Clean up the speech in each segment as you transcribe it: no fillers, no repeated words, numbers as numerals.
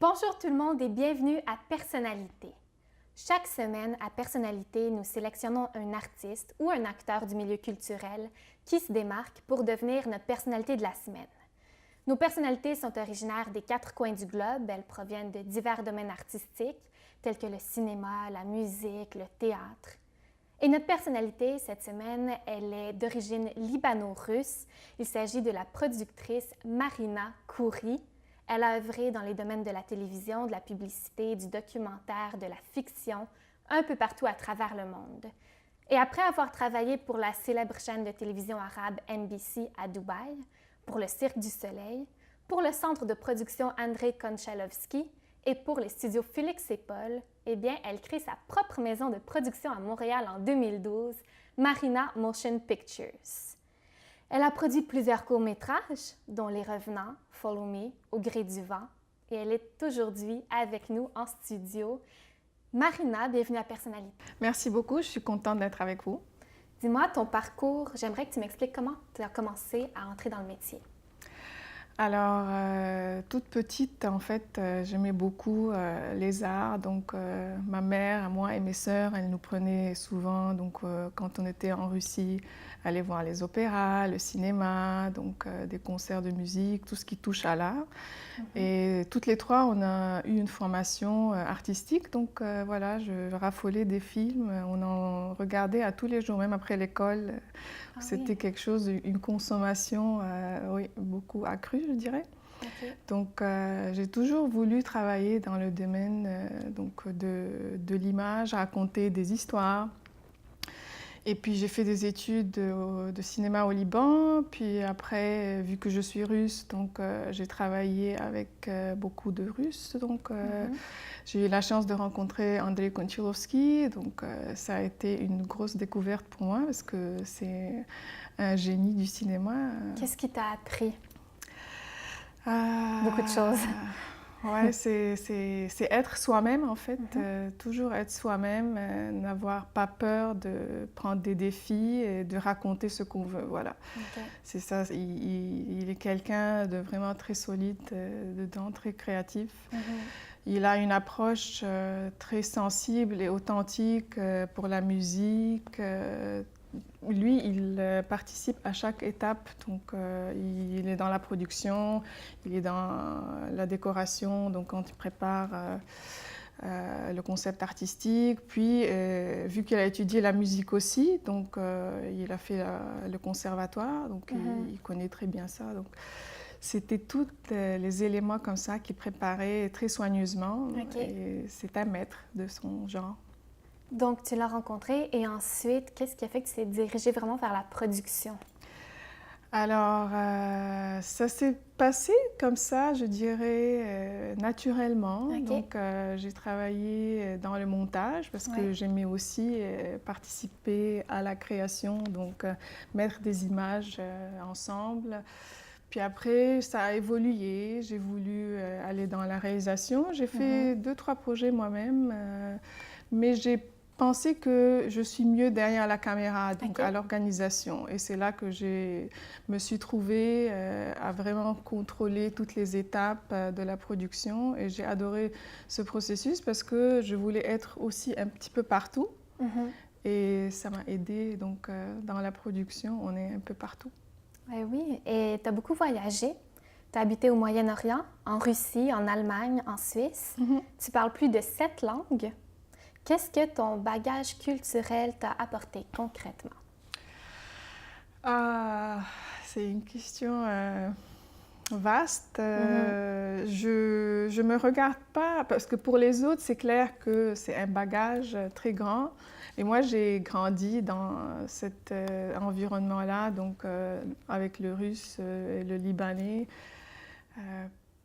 Bonjour tout le monde et bienvenue à Personnalité. Chaque semaine, à Personnalité, nous sélectionnons un artiste ou un acteur du milieu culturel qui se démarque pour devenir notre personnalité de la semaine. Nos personnalités sont originaires des quatre coins du globe. Elles proviennent de divers domaines artistiques, tels que le cinéma, la musique, le théâtre. Et notre personnalité, cette semaine, elle est d'origine libano-russe. Il s'agit de la productrice Marina Khoury. Elle a œuvré dans les domaines de la télévision, de la publicité, du documentaire, de la fiction, un peu partout à travers le monde. Et après avoir travaillé pour la célèbre chaîne de télévision arabe NBC à Dubaï, pour le Cirque du Soleil, pour le centre de production Andrei Konchalovsky et pour les studios Félix et Paul, eh bien, elle crée sa propre maison de production à Montréal en 2012, Marina Motion Pictures. Elle a produit plusieurs courts-métrages, dont Les Revenants, Follow Me, Au gré du vent, et elle est aujourd'hui avec nous en studio. Marina, bienvenue à Personnalité. Merci beaucoup, je suis contente d'être avec vous. Dis-moi, ton parcours, j'aimerais que tu m'expliques comment tu as commencé à entrer dans le métier. Alors, toute petite, en fait, j'aimais beaucoup les arts. Donc, ma mère, moi et mes sœurs, elles nous prenaient souvent, donc, quand on était en Russie, aller voir les opéras, le cinéma, donc des concerts de musique, tout ce qui touche à l'art. Et toutes les trois, on a eu une formation artistique. Donc, voilà, je raffolais des films. On en regardait à tous les jours, même après l'école. C'était quelque chose, une consommation, oui, beaucoup accrue, je dirais. Okay. Donc, j'ai toujours voulu travailler dans le domaine donc de l'image, raconter des histoires. Et puis, j'ai fait des études de cinéma au Liban. Puis après, vu que je suis russe, donc j'ai travaillé avec beaucoup de Russes. Donc, j'ai eu la chance de rencontrer Andrei Konchalovsky. Donc, ça a été une grosse découverte pour moi parce que c'est un génie du cinéma. Qu'est-ce qui t'a appris? Beaucoup de choses. Ouais, c'est être soi-même en fait, toujours être soi-même, n'avoir pas peur de prendre des défis et de raconter ce qu'on veut, voilà. Okay. C'est ça, il est quelqu'un de vraiment très solide dedans, très créatif. Il a une approche très sensible et authentique pour la musique. Lui, il participe à chaque étape, donc il est dans la production, il est dans la décoration, donc quand il prépare le concept artistique, puis vu qu'il a étudié la musique aussi, donc il a fait le conservatoire, donc il connaît très bien ça. Donc, c'était tous les éléments comme ça qu'il préparait très soigneusement, et c'est un maître de son genre. Donc, tu l'as rencontré et ensuite, qu'est-ce qui a fait que tu t'es dirigée vraiment vers la production? Alors, ça s'est passé comme ça, je dirais, naturellement. Okay. Donc, j'ai travaillé dans le montage parce que j'aimais aussi participer à la création, donc mettre des images ensemble. Puis après, ça a évolué. J'ai voulu aller dans la réalisation. J'ai fait 2-3 projets moi-même, mais j'ai pensé que je suis mieux derrière la caméra, donc à l'organisation. Et c'est là que je me suis trouvée à vraiment contrôler toutes les étapes de la production. Et j'ai adoré ce processus parce que je voulais être aussi un petit peu partout. Et ça m'a aidée. Donc dans la production, on est un peu partout. Oui, et tu as beaucoup voyagé. Tu as habité au Moyen-Orient, en Russie, en Allemagne, en Suisse. Tu parles plus de 7 langues. Qu'est-ce que ton bagage culturel t'a apporté concrètement? C'est une question vaste. Je me regarde pas, parce que pour les autres, c'est clair que c'est un bagage très grand. Et moi, j'ai grandi dans cet environnement-là, donc avec le russe et le libanais.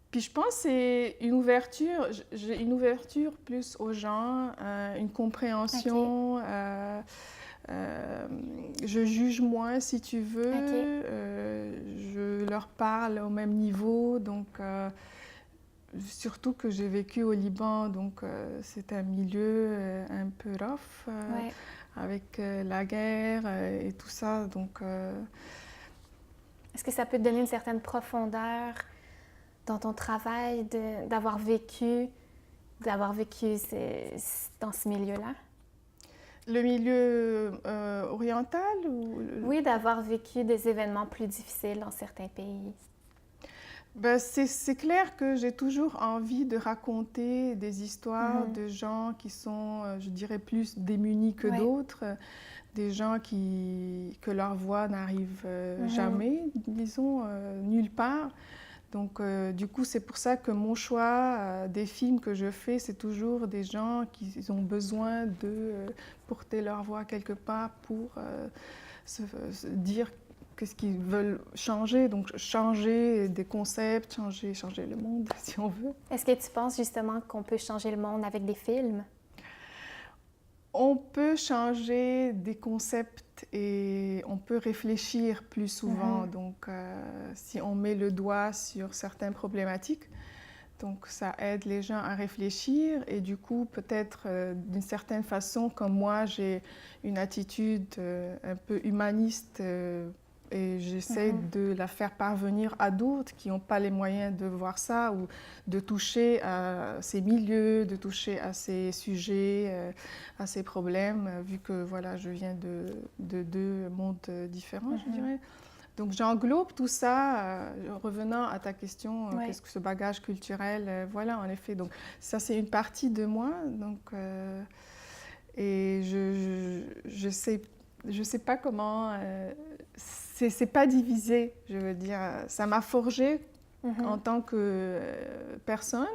Puis je pense que c'est une ouverture, j'ai une ouverture plus aux gens, une compréhension. Je juge moins si tu veux, je leur parle au même niveau, donc surtout que j'ai vécu au Liban, donc c'est un milieu un peu rough avec la guerre et tout ça. Donc, est-ce que ça peut te donner une certaine profondeur dans ton travail d'avoir vécu dans ce milieu-là? Le milieu oriental ou... Oui, d'avoir vécu des événements plus difficiles dans certains pays. Ben, c'est clair que j'ai toujours envie de raconter des histoires de gens qui sont, je dirais, plus démunis que d'autres, des gens que leur voix n'arrive jamais, disons, nulle part. Donc, du coup, c'est pour ça que mon choix des films que je fais, c'est toujours des gens qui ont besoin de porter leur voix quelque part pour se dire qu'est-ce qu'ils veulent changer. Donc, changer des concepts, changer le monde, si on veut. Est-ce que tu penses justement qu'on peut changer le monde avec des films? On peut changer des concepts et on peut réfléchir plus souvent. Donc, si on met le doigt sur certaines problématiques, donc ça aide les gens à réfléchir et du coup, peut-être d'une certaine façon, comme moi, j'ai une attitude un peu humaniste et j'essaie de la faire parvenir à d'autres qui n'ont pas les moyens de voir ça ou de toucher à ces milieux, de toucher à ces sujets, à ces problèmes, vu que voilà, je viens de deux mondes différents, je dirais. Donc j'englobe tout ça, revenant à ta question, qu'est-ce que ce bagage culturel, voilà, en effet. Donc ça, c'est une partie de moi, donc, et je sais pas comment... c'est pas divisé, je veux dire. Ça m'a forgée en tant que personne.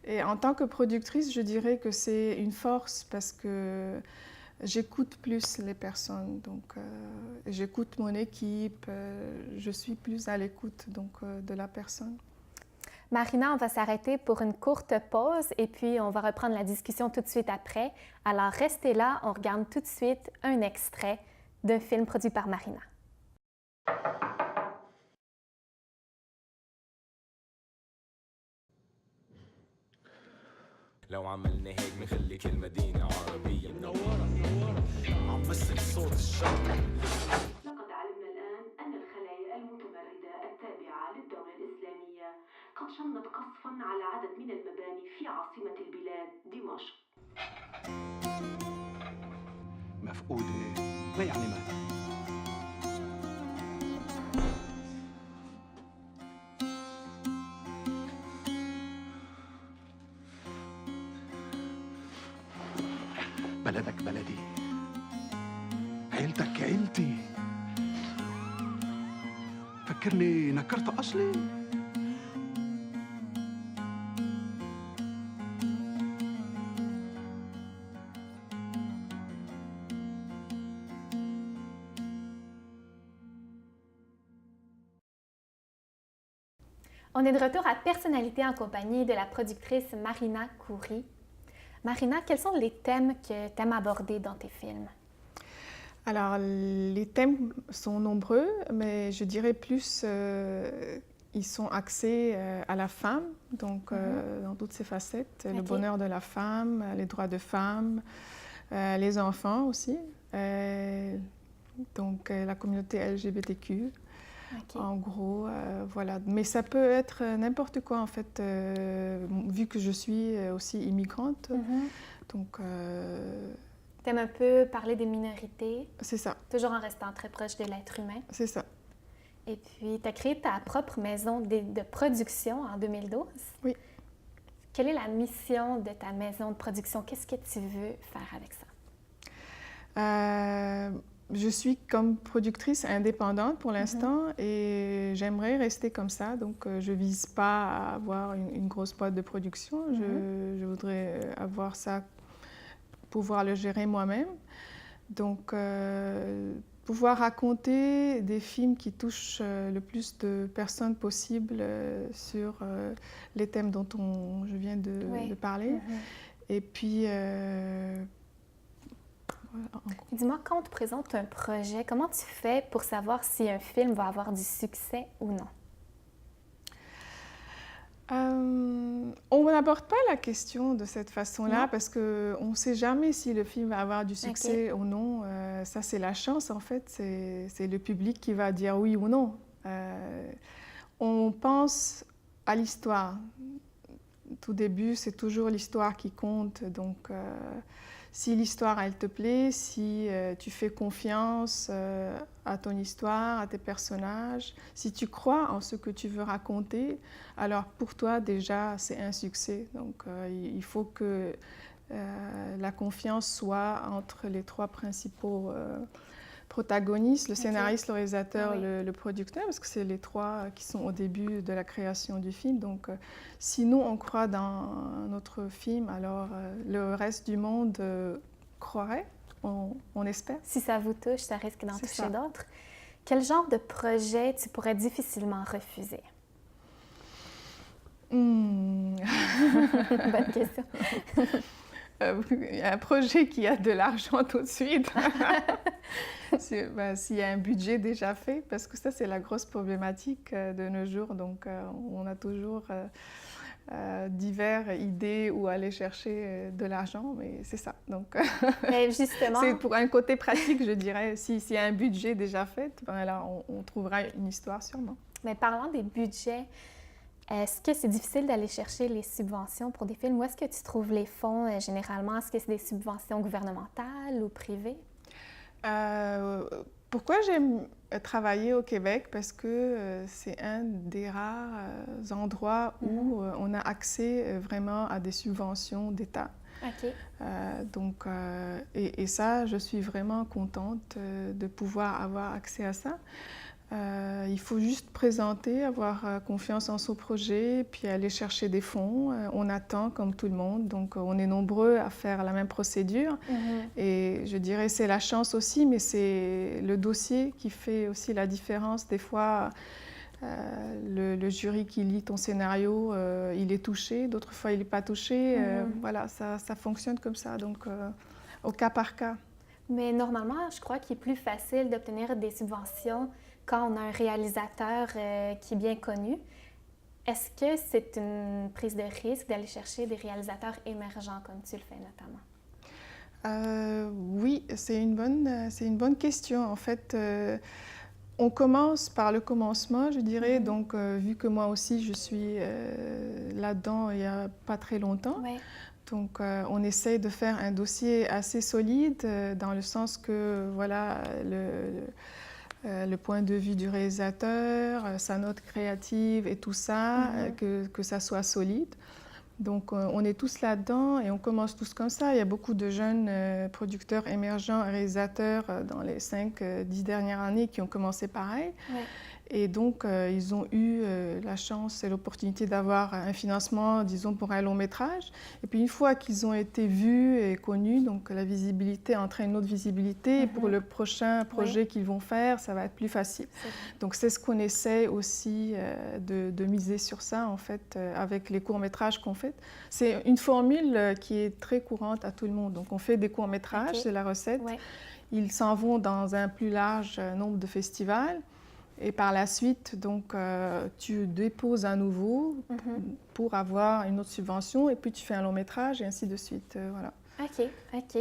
Et en tant que productrice, je dirais que c'est une force parce que j'écoute plus les personnes. Donc, j'écoute mon équipe, je suis plus à l'écoute de la personne. Marina, on va s'arrêter pour une courte pause et puis on va reprendre la discussion tout de suite après. Alors, restez là, on regarde tout de suite un extrait d'un film produit par Marina. لو عملنا هيك بنخلي كل مدينة عربية منورة عم بسك صوت الشعب. لقد علمنا الآن أن الخلايا المتمردة التابعة للدولة الإسلامية قد شنت قصفاً على عدد من المباني في عاصمة البلاد دمشق. مفقودة؟ ما يعني ماذا؟ بلدك بلدي، عيلتك عيلتي. فكرني نكرت أصلي. On est de retour à Personnalité en compagnie de la productrice Marina Khoury. Marina, quels sont les thèmes que tu aimes aborder dans tes films? Alors, les thèmes sont nombreux, mais je dirais plus, ils sont axés à la femme, donc dans toutes ses facettes, le bonheur de la femme, les droits de femme, les enfants aussi, donc la communauté LGBTQ. En gros, voilà. Mais ça peut être n'importe quoi, en fait, vu que je suis aussi immigrante. Donc... T'aimes un peu parler des minorités. C'est ça. Toujours en restant très proche de l'être humain. C'est ça. Et puis, tu as créé ta propre maison de production en 2012. Oui. Quelle est la mission de ta maison de production? Qu'est-ce que tu veux faire avec ça? Je suis comme productrice indépendante pour l'instant et j'aimerais rester comme ça. Donc, je ne vise pas à avoir une grosse boîte de production. Je voudrais avoir ça, pouvoir le gérer moi-même. Donc, pouvoir raconter des films qui touchent le plus de personnes possible sur les thèmes dont je viens de parler. Et puis... Dis-moi, quand on te présente un projet, comment tu fais pour savoir si un film va avoir du succès ou non? On n'aborde pas la question de cette façon-là parce qu'on ne sait jamais si le film va avoir du succès ou non. Ça, c'est la chance, en fait. C'est le public qui va dire oui ou non. On pense à l'histoire. Tout début, c'est toujours l'histoire qui compte. Donc, si l'histoire, elle te plaît, si tu fais confiance à ton histoire, à tes personnages, si tu crois en ce que tu veux raconter, alors pour toi, déjà, c'est un succès. Donc, il faut que la confiance soit entre les trois principaux protagonistes, le scénariste, le réalisateur, le producteur, parce que c'est les trois qui sont au début de la création du film. Donc, si nous, on croit dans notre film, alors le reste du monde croirait, on espère. Si ça vous touche, ça risque d'en toucher d'autres. Quel genre de projet tu pourrais difficilement refuser? Bonne question. Il y a un projet qui a de l'argent tout de suite. S'il y a un budget déjà fait, parce que ça, c'est la grosse problématique de nos jours. Donc, on a toujours diverses idées où aller chercher de l'argent, mais c'est ça. Donc, justement, c'est pour un côté pratique, je dirais. S'il y a un budget déjà fait, ben là, on trouvera une histoire sûrement. Mais parlant des budgets, est-ce que c'est difficile d'aller chercher les subventions pour des films? Où est-ce que tu trouves les fonds généralement? Est-ce que c'est des subventions gouvernementales ou privées? Pourquoi j'aime travailler au Québec? Parce que c'est un des rares endroits où on a accès vraiment à des subventions d'État. OK. Et ça, je suis vraiment contente de pouvoir avoir accès à ça. Il faut juste présenter, avoir confiance en son projet, puis aller chercher des fonds. On attend comme tout le monde, donc on est nombreux à faire la même procédure. Et je dirais c'est la chance aussi, mais c'est le dossier qui fait aussi la différence. Des fois, le jury qui lit ton scénario, il est touché, d'autres fois il n'est pas touché. Voilà, ça fonctionne comme ça, donc au cas par cas. Mais normalement, je crois qu'il est plus facile d'obtenir des subventions quand on a un réalisateur qui est bien connu. Est-ce que c'est une prise de risque d'aller chercher des réalisateurs émergents comme tu le fais notamment? Oui, c'est une bonne question. En fait, on commence par le commencement, je dirais. Donc, vu que moi aussi, je suis là-dedans il n'y a pas très longtemps. Ouais. Donc, on essaye de faire un dossier assez solide dans le sens que, voilà, le point de vue du réalisateur, sa note créative et tout ça, que ça soit solide. Donc, on est tous là-dedans et on commence tous comme ça. Il y a beaucoup de jeunes producteurs émergents, réalisateurs dans les 5-10 dernières années qui ont commencé pareil. Ouais. Et donc, ils ont eu la chance et l'opportunité d'avoir un financement, disons, pour un long métrage. Et puis, une fois qu'ils ont été vus et connus, donc la visibilité entraîne une autre visibilité. Et pour le prochain projet qu'ils vont faire, ça va être plus facile. Donc, c'est ce qu'on essaie aussi de miser sur ça, en fait, avec les courts-métrages qu'on fait. C'est une formule qui est très courante à tout le monde. Donc, on fait des courts-métrages, c'est la recette. Ouais. Ils s'en vont dans un plus large nombre de festivals. Et par la suite, donc, tu déposes à nouveau pour avoir une autre subvention et puis tu fais un long métrage et ainsi de suite. Voilà. OK.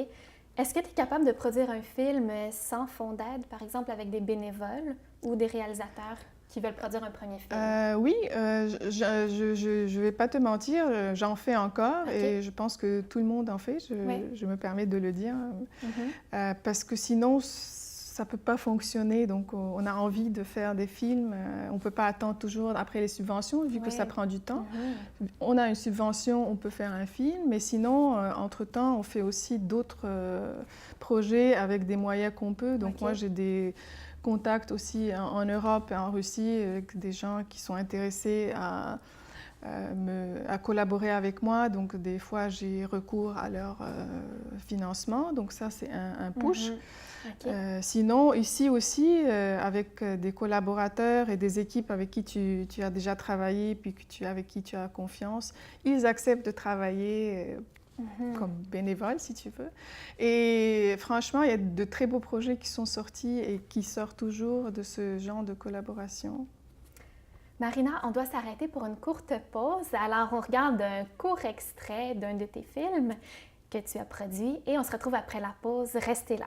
Est-ce que tu es capable de produire un film sans fonds d'aide, par exemple avec des bénévoles ou des réalisateurs qui veulent produire un premier film? Oui, je ne vais pas te mentir, j'en fais encore et je pense que tout le monde en fait. Je me permets de le dire parce que sinon, ça ne peut pas fonctionner. Donc, on a envie de faire des films. On ne peut pas attendre toujours après les subventions, vu que ça prend du temps. On a une subvention, on peut faire un film. Mais sinon, entre-temps, on fait aussi d'autres projets avec des moyens qu'on peut. Donc, moi, j'ai des contacts aussi en Europe et en Russie avec des gens qui sont intéressés à collaborer avec moi. Donc, des fois, j'ai recours à leur financement. Donc, ça, c'est un push. Sinon, ici aussi, avec des collaborateurs et des équipes avec qui tu as déjà travaillé, puis avec qui tu as confiance, ils acceptent de travailler comme bénévole, si tu veux. Et franchement, il y a de très beaux projets qui sont sortis et qui sortent toujours de ce genre de collaboration. Marina, on doit s'arrêter pour une courte pause. Alors, on regarde un court extrait d'un de tes films que tu as produit et on se retrouve après la pause. Restez là.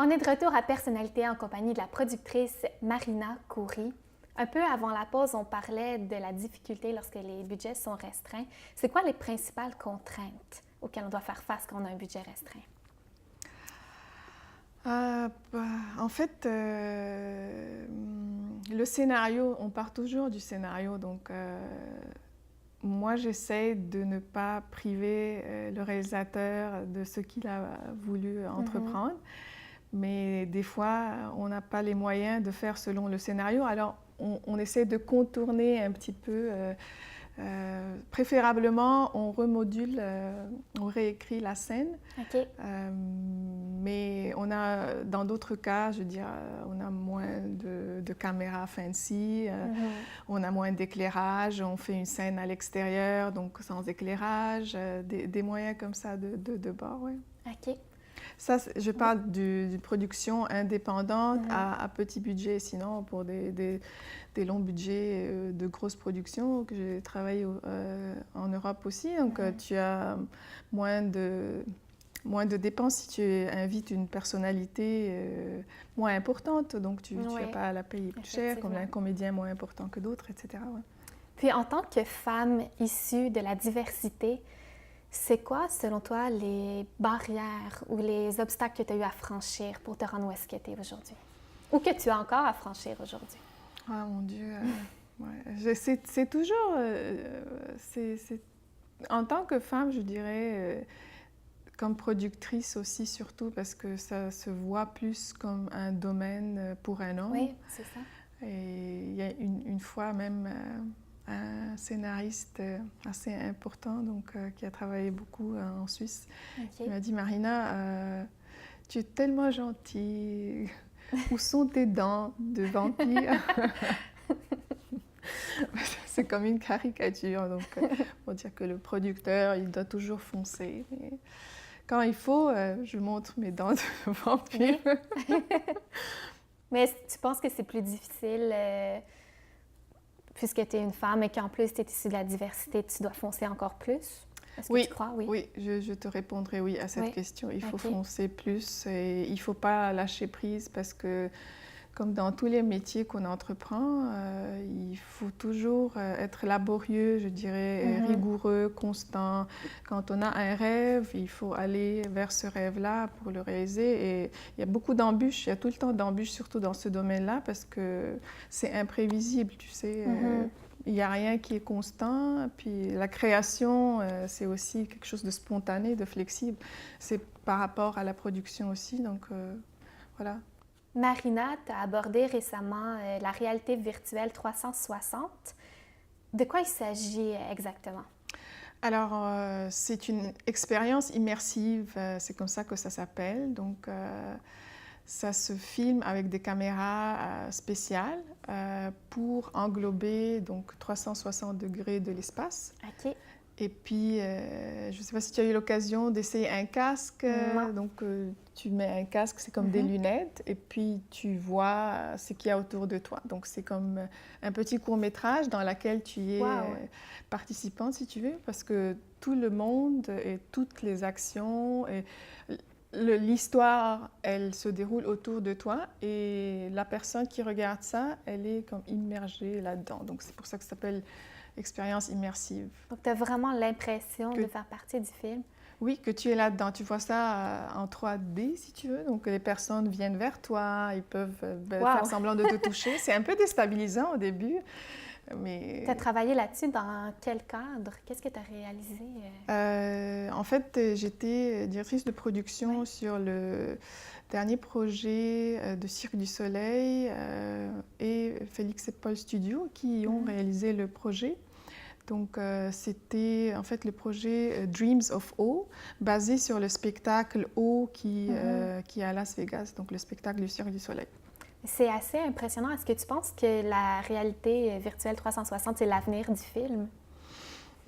On est de retour à Personnalité en compagnie de la productrice Marina Khoury. Un peu avant la pause, on parlait de la difficulté lorsque les budgets sont restreints. C'est quoi les principales contraintes auxquelles on doit faire face quand on a un budget restreint? En fait, le scénario, on part toujours du scénario. Donc, moi, j'essaie de ne pas priver le réalisateur de ce qu'il a voulu entreprendre. Mais des fois, on n'a pas les moyens de faire selon le scénario. Alors, on essaie de contourner un petit peu. Préférablement, on remodule, on réécrit la scène. OK. Mais on a, dans d'autres cas, je veux dire, on a moins de caméras fancy, on a moins d'éclairage, on fait une scène à l'extérieur, donc sans éclairage, des moyens comme ça de bord, ouais. OK. Ça, je parle d'une production indépendante à petit budget. Sinon, pour des longs budgets de grosses productions, que j'ai travaillé en Europe aussi, donc tu as moins de dépenses si tu invites une personnalité moins importante. Donc, tu n'as pas à la payer plus cher, comme un comédien moins important que d'autres, etc. Ouais. Puis, en tant que femme issue de la diversité, c'est quoi, selon toi, les barrières ou les obstacles que tu as eu à franchir pour te rendre où est-ce que tu es aujourd'hui? Ou que tu as encore à franchir aujourd'hui? Ah, mon Dieu! Ouais. C'est toujours... En tant que femme, je dirais, comme productrice aussi, surtout, parce que ça se voit plus comme un domaine pour un homme. Oui, c'est ça. Et il y a une fois même... un scénariste assez important, donc, qui a travaillé beaucoup en Suisse. Il m'a dit, Marina, tu es tellement gentille. Où sont tes dents de vampire? C'est comme une caricature, donc pour dire que le producteur, il doit toujours foncer. Mais quand il faut, je montre mes dents de vampire. Mais tu penses que c'est plus difficile puisque tu es une femme et qu'en plus tu es issue de la diversité, tu dois foncer encore plus? Est-ce que tu crois? Oui, je te répondrai oui à cette question. Il faut foncer plus et il ne faut pas lâcher prise parce que, comme dans tous les métiers qu'on entreprend, il faut toujours être laborieux, je dirais, rigoureux, constant. Quand on a un rêve, il faut aller vers ce rêve-là pour le réaliser. Et il y a beaucoup d'embûches, il y a tout le temps d'embûches, surtout dans ce domaine-là, parce que c'est imprévisible, tu sais. Il n'y a rien qui est constant. Puis la création, c'est aussi quelque chose de spontané, de flexible. C'est par rapport à la production aussi, donc voilà. Marina, tu as abordé récemment la réalité virtuelle 360. De quoi il s'agit exactement? Alors, c'est une expérience immersive, c'est comme ça que ça s'appelle. Donc, ça se filme avec des caméras spéciales pour englober donc 360 degrés de l'espace. OK. Et puis, je ne sais pas si tu as eu l'occasion d'essayer un casque. Donc, tu mets un casque, c'est comme des lunettes, et puis tu vois ce qu'il y a autour de toi. Donc, c'est comme un petit court-métrage dans lequel tu es participante, si tu veux, parce que tout le monde et toutes les actions et l'histoire, elle se déroule autour de toi, et la personne qui regarde ça, elle est comme immergée là-dedans. Donc, c'est pour ça que ça s'appelle expérience immersive. Donc, tu as vraiment l'impression de faire partie du film? Oui, que tu es là-dedans. Tu vois ça en 3D, si tu veux. Donc, les personnes viennent vers toi, ils peuvent faire semblant de te toucher. C'est un peu déstabilisant au début, mais... Tu as travaillé là-dessus dans quel cadre? Qu'est-ce que tu as réalisé? En fait, j'étais directrice de production sur le dernier projet de Cirque du Soleil et Félix et Paul Studio qui ont réalisé le projet. Donc, c'était en fait le projet Dreams of O, basé sur le spectacle O qui est à Las Vegas, donc le spectacle du Cirque du Soleil. C'est assez impressionnant. Est-ce que tu penses que la réalité virtuelle 360, c'est l'avenir du film?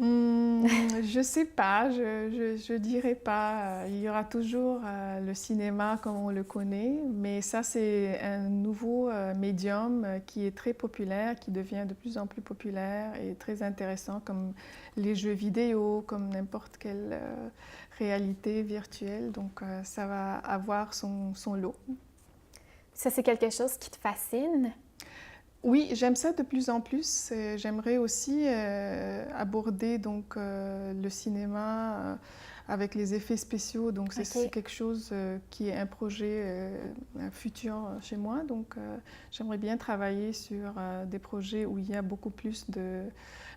Je sais pas, je dirais pas. Il y aura toujours le cinéma comme on le connaît, mais ça c'est un nouveau médium qui est très populaire, qui devient de plus en plus populaire et très intéressant, comme les jeux vidéo, comme n'importe quelle réalité virtuelle. Donc ça va avoir son lot. Ça, c'est quelque chose qui te fascine? Oui, j'aime ça de plus en plus. J'aimerais aussi aborder donc, le cinéma avec les effets spéciaux. Donc, c'est quelque chose qui est un projet futur chez moi. Donc, j'aimerais bien travailler sur des projets où il y a beaucoup plus de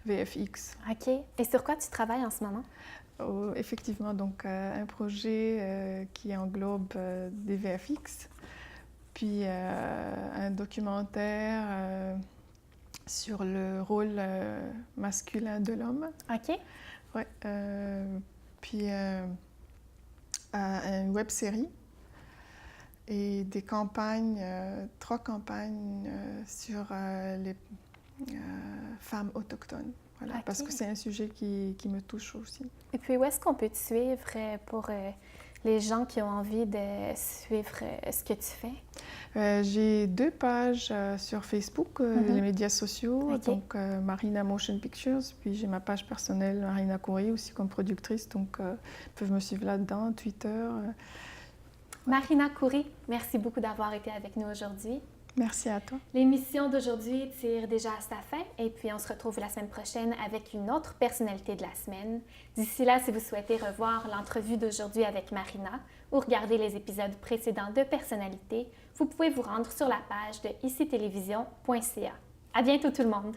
VFX. OK. Et sur quoi tu travailles en ce moment? Effectivement, donc un projet qui englobe des VFX, puis un documentaire sur le rôle masculin de l'homme. OK. Ouais, puis une web-série et des campagnes, 3 campagnes sur les femmes autochtones. Voilà, OK. parce que c'est un sujet qui me touche aussi. Et puis, où est-ce qu'on peut te suivre pour les gens qui ont envie de suivre ce que tu fais? J'ai 2 pages sur Facebook, les médias sociaux, OK. donc Marina Motion Pictures, puis j'ai ma page personnelle, Marina Khoury, aussi comme productrice, donc ils peuvent me suivre là-dedans, Twitter. Marina Khoury, merci beaucoup d'avoir été avec nous aujourd'hui. Merci à toi. L'émission d'aujourd'hui tire déjà à sa fin et puis on se retrouve la semaine prochaine avec une autre personnalité de la semaine. D'ici là, si vous souhaitez revoir l'entrevue d'aujourd'hui avec Marina ou regarder les épisodes précédents de Personnalité, vous pouvez vous rendre sur la page de icitélévision.ca. À bientôt tout le monde!